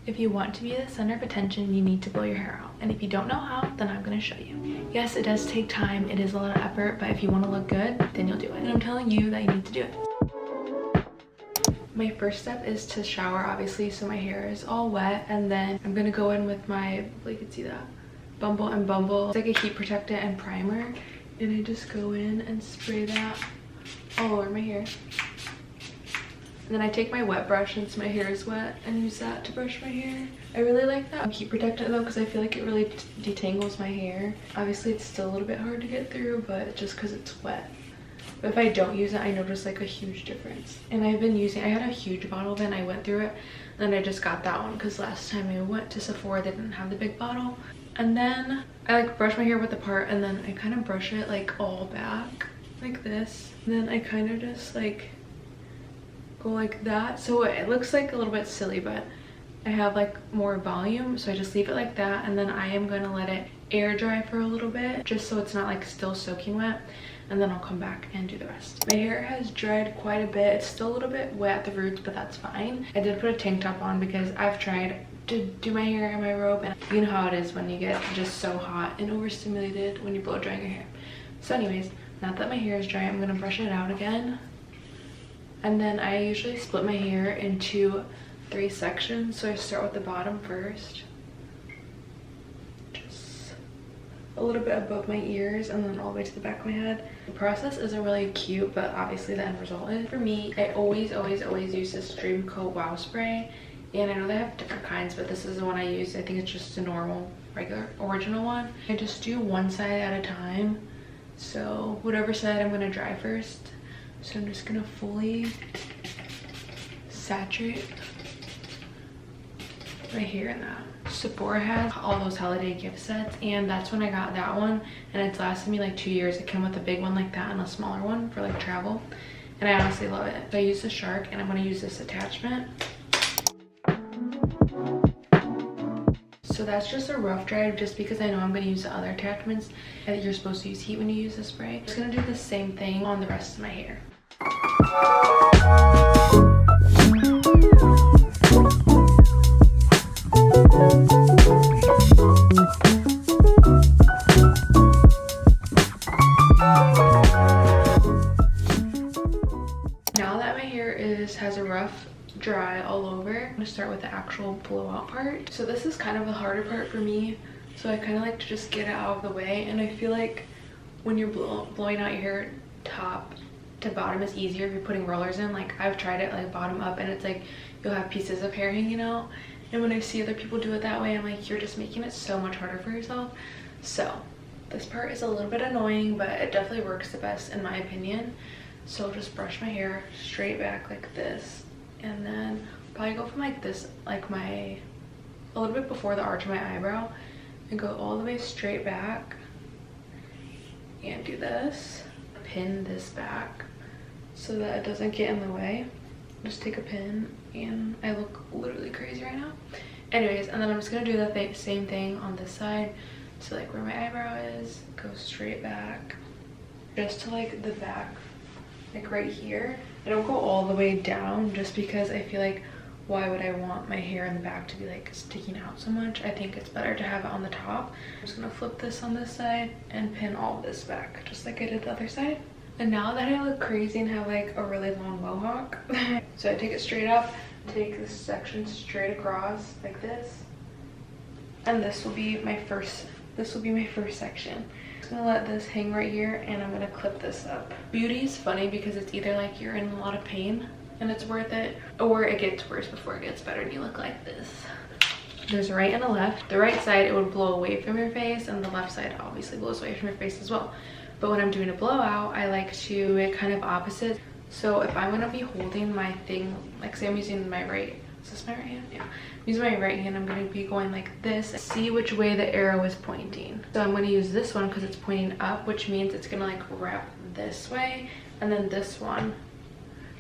If you want to be the center of attention, you need to blow your hair out. And if you don't know how, then I'm gonna show you. Yes, it does take time, it is a lot of effort, but if you want to look good, then you'll do it. And I'm telling you that you need to do it. My first step is to shower, obviously, so my hair is all wet. And then I'm gonna go in with my, well, you can see that, Bumble and Bumble. It's like a heat protectant and primer. And I just go in and spray that all over my hair. And then I take my wet brush since my hair is wet and use that to brush my hair. I really like that heat protectant though, because I feel like it really detangles my hair. Obviously it's still a little bit hard to get through, but just because it's wet. But if I don't use it, I notice like a huge difference. And I've been using, I had a huge bottle then, I went through it. And then I just got that one because last time I went to Sephora, they didn't have the big bottle. And then I like brush my hair with the part, and then I kind of brush it like all back like this. And then I kind of just like go like that, so it looks like a little bit silly, but I have like more volume, so I just leave it like that. And then I am going to let it air dry for a little bit, just so it's not like still soaking wet, and then I'll come back and do the rest. My hair has dried quite a bit. It's still a little bit wet at the roots, but that's fine. I did put a tank top on because I've tried to do my hair in my robe, and you know how it is when you get just so hot and overstimulated when you blow drying your hair. So anyways, now that my hair is dry, I'm going to brush it out again. And then I usually split my hair into 3 sections. So I start with the bottom first, just a little bit above my ears, and then all the way to the back of my head. The process isn't really cute, but obviously the end result is. For me, I always use this Dream Coat Wow Spray. And I know they have different kinds, but this is the one I use. I think it's just a normal, regular, original one. I just do one side at a time. So whatever side I'm gonna dry first. So I'm just gonna fully saturate my hair in that. Sephora has all those holiday gift sets, and that's when I got that one, and it's lasted me like 2 years. It came with a big one like that and a smaller one for like travel, and I honestly love it. So I use the Shark, and I'm gonna use this attachment. So that's just a rough dry, just because I know I'm going to use the other attachments and you're supposed to use heat when you use the spray. I'm just going to do the same thing on the rest of my hair. Now that my hair has a rough dry all over, I'm gonna start with the actual blowout part. So this is kind of the harder part for me, so I kind of like to just get it out of the way. And I feel like when you're blowing out your hair top to bottom is easier if you're putting rollers in. Like I've tried it like bottom up, and it's like you'll have pieces of hair hanging out, and when I see other people do it that way, I'm like, you're just making it so much harder for yourself. So this part is a little bit annoying, but it definitely works the best in my opinion. So I'll just brush my hair straight back like this, and then probably go from like this, like a little bit before the arch of my eyebrow, and go all the way straight back and do this. Pin this back so that it doesn't get in the way. Just take a pin, and I look literally crazy right now. Anyways, and then I'm just gonna do the same thing on this side. So like where my eyebrow is, go straight back just to like the back, like right here. I don't go all the way down just because I feel like, why would I want my hair in the back to be like sticking out so much? I think it's better to have it on the top. I'm just gonna flip this on this side and pin all of this back just like I did the other side. And now that I look crazy and have like a really long mohawk, so I take it straight up, take this section straight across like this, and this will be my first section. I'm gonna let this hang right here, and I'm gonna clip this up. Beauty is funny because it's either like you're in a lot of pain and it's worth it, or it gets worse before it gets better and you look like this. There's a right and a left. The right side, it would blow away from your face, and the left side obviously blows away from your face as well. But when I'm doing a blowout, I like to it kind of opposite. So if I'm gonna be holding my thing, like say I'm using my right, is this my right hand? Yeah. I'm using my right hand, I'm gonna be going like this. See which way the arrow is pointing. So I'm gonna use this one because it's pointing up, which means it's gonna like wrap this way. And then this one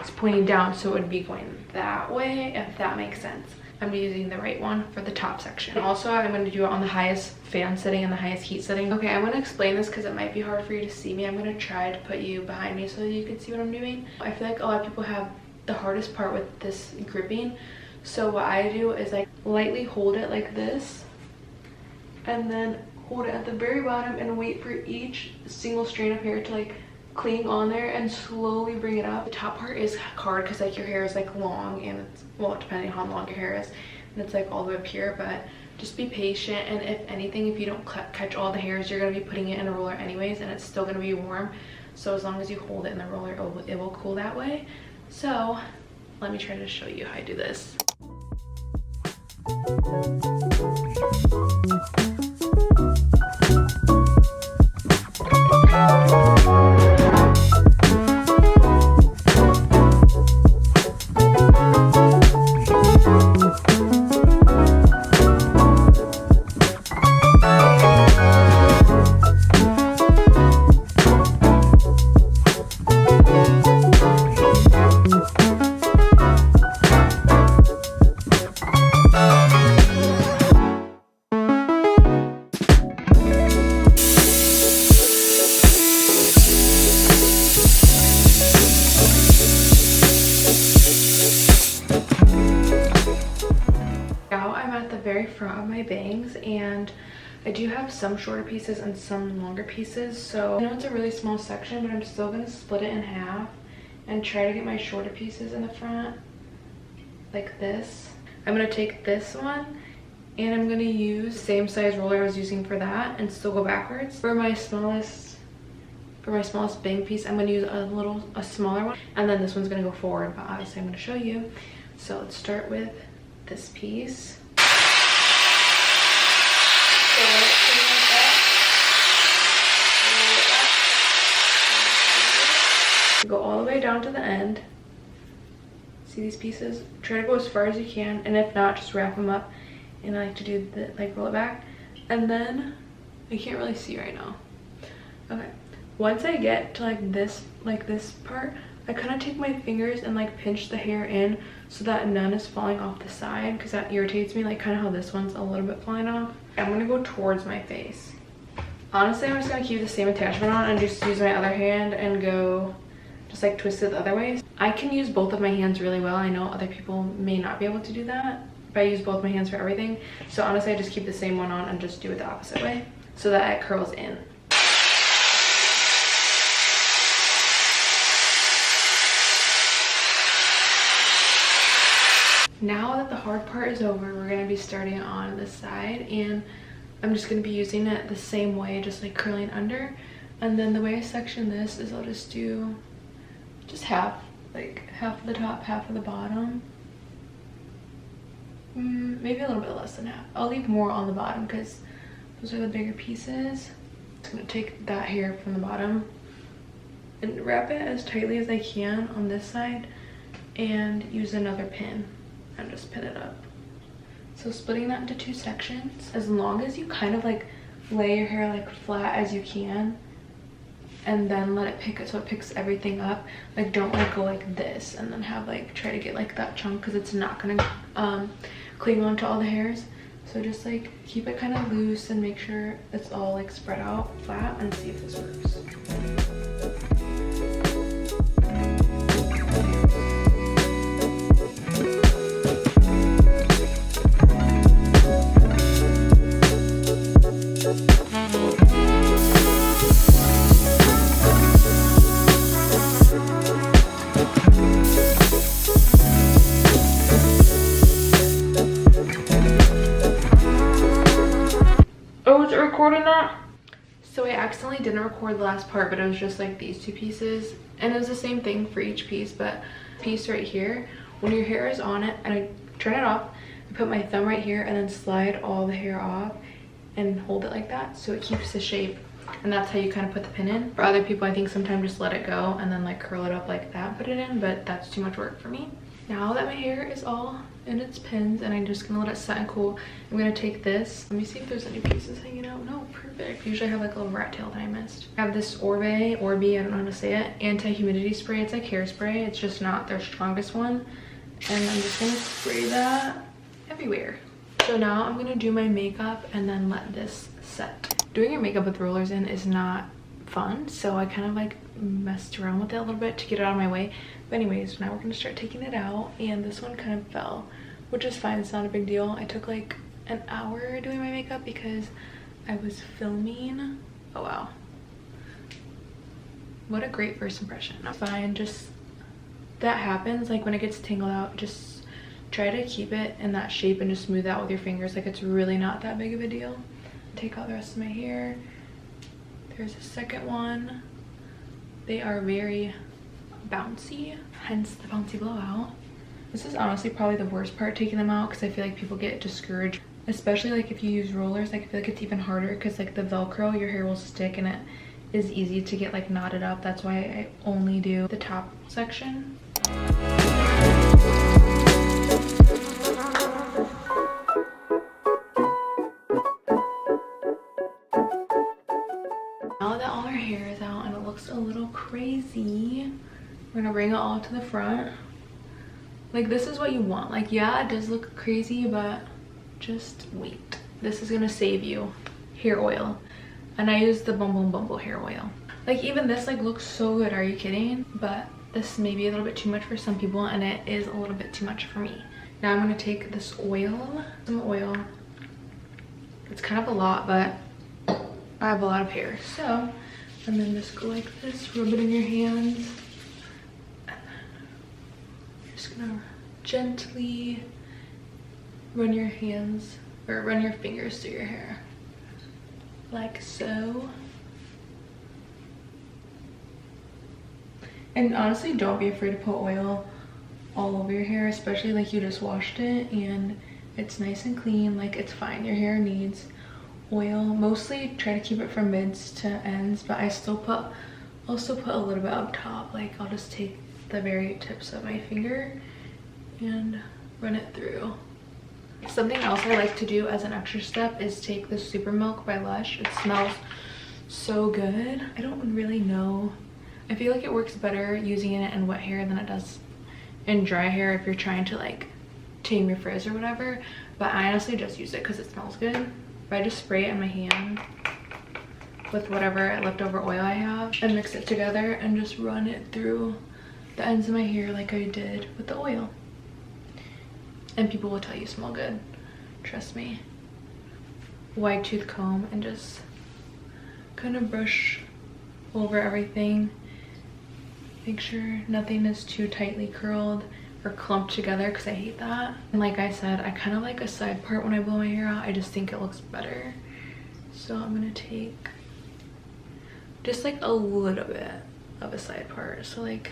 is pointing down, so it would be going that way, if that makes sense. I'm using the right one for the top section. Also, I'm going to do it on the highest fan setting and the highest heat setting. Okay, I'm going to explain this because it might be hard for you to see me. I'm going to try to put you behind me so that you can see what I'm doing. I feel like a lot of people have the hardest part with this gripping. So what I do is I lightly hold it like this and then hold it at the very bottom and wait for each single strand of hair to like cling on there and slowly bring it up. The top part is hard because like your hair is like long and it's, well, depending on how long your hair is, and it's like all the way up here, but just be patient. And if anything, if you don't catch all the hairs, you're going to be putting it in a roller anyways and it's still going to be warm. So as long as you hold it in the roller, it will cool that way. So let me try to show you how I do this. Front of my bangs, and I do have some shorter pieces and some longer pieces, so I know it's a really small section, but I'm still going to split it in half and try to get my shorter pieces in the front like this. I'm going to take this one and I'm going to use the same size roller I was using for that and still go backwards. For my smallest bang piece, I'm going to use a smaller one, and then this one's going to go forward, but obviously I'm going to show you. So let's start with this piece. Go all the way down to the end. See these pieces? Try to go as far as you can, and if not, just wrap them up. And I like to do the like roll it back, and then I can't really see right now. Okay, once I get to like this part, I kind of take my fingers and like pinch the hair in so that none is falling off the side, because that irritates me, like kind of how this one's a little bit flying off. I'm gonna go towards my face. Honestly, I'm just gonna keep the same attachment on and just use my other hand and go just like twist it the other way. I can use both of my hands really well. I know other people may not be able to do that, but I use both my hands for everything. So honestly, I just keep the same one on and just do it the opposite way so that it curls in. Now that the hard part is over, we're going to be starting on this side, and I'm just going to be using it the same way, just like curling under. And then the way I section this is I'll just do just half, like half of the top, half of the bottom. Maybe a little bit less than half. I'll leave more on the bottom because those are the bigger pieces. I'm just going to take that hair from the bottom and wrap it as tightly as I can on this side and use another pin and just pin it up. So splitting that into two sections, as long as you kind of like lay your hair like flat as you can and then let it pick it so it picks everything up. Like don't like go like this and then have like try to get like that chunk, because it's not gonna cling on to all the hairs. So just like keep it kind of loose and make sure it's all like spread out flat, and see if this works. Recording that? So I accidentally didn't record the last part, but it was just like these two pieces, and it was the same thing for each piece. But piece right here, when your hair is on it and I turn it off, I put my thumb right here and then slide all the hair off and hold it like that so it keeps the shape, and that's how you kind of put the pin in. For other people, I think sometimes just let it go and then like curl it up like that, put it in, but that's too much work for me. Now that my hair is all in its pins and I'm just gonna let it set and cool, I'm gonna take this. Let me see if there's any pieces hanging out. No, perfect. Usually I have like a little rat tail that I missed. I have this Orbe, I don't know how to say it, anti-humidity spray. It's like hairspray. It's just not their strongest one. And I'm just gonna spray that everywhere. So now I'm gonna do my makeup and then let this set. Doing your makeup with rollers in is not fun, so I kind of like messed around with it a little bit to get it out of my way. But anyways, now we're gonna start taking it out, and this one kind of fell, which is fine. It's not a big deal. I took like an hour doing my makeup because I was filming. Oh wow, what a great first impression. Fine, just that happens. Like when it gets tangled out, just try to keep it in that shape and just smooth out with your fingers. Like it's really not that big of a deal. Take out the rest of my hair. There's a second one. They are very bouncy, hence the bouncy blowout. This is honestly probably the worst part, taking them out, because I feel like people get discouraged, especially like if you use rollers. Like I feel like it's even harder because like the Velcro, your hair will stick and it is easy to get like knotted up. That's why I only do the top section. Now that all our hair is out and it looks a little crazy, we're gonna bring it all to the front. Like this is what you want. Like yeah, it does look crazy, but just wait. This is gonna save you hair oil. And I use the Bumble hair oil. Like even this like looks so good, are you kidding? But this may be a little bit too much for some people, and it is a little bit too much for me. Now I'm gonna take this oil, some oil. It's kind of a lot, but I have a lot of hair. So I'm gonna just go like this, rub it in your hands. Just gonna gently run your hands, or run your fingers through your hair. Like so. And honestly, don't be afraid to put oil all over your hair, especially like you just washed it and it's nice and clean. Like it's fine, your hair needs oil. Mostly try to keep it from mids to ends, but I still also put a little bit up top. Like I'll just take the very tips of my finger and run it through. Something else I like to do as an extra step is take the Super Milk by Lush. It smells so good. I don't really know. I feel like it works better using it in wet hair than it does in dry hair if you're trying to like tame your frizz or whatever. But I honestly just use it because it smells good. But I just spray it in my hand with whatever leftover oil I have and mix it together and just run it through the ends of my hair like I did with the oil. And people will tell you smell good, trust me. Wide tooth comb and just kind of brush over everything. Make sure nothing is too tightly curled or clumped together because I hate that. And like I said, I kind of like a side part when I blow my hair out. I just think it looks better. So I'm gonna take just like a little bit of a side part. So like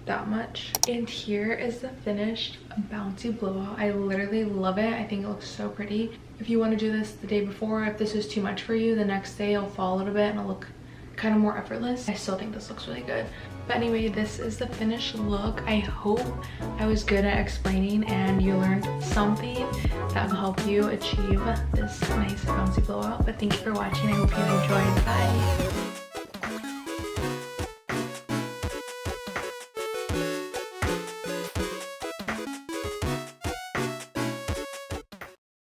that much. And here is the finished bouncy blowout. I literally love it. I think it looks so pretty. If you want to do this the day before, if this is too much for you, the next day it'll fall a little bit and it'll look kind of more effortless. I still think this looks really good. But anyway, this is the finished look. I hope I was good at explaining and you learned something that will help you achieve this nice bouncy blowout. But thank you for watching. I hope you enjoyed. Bye.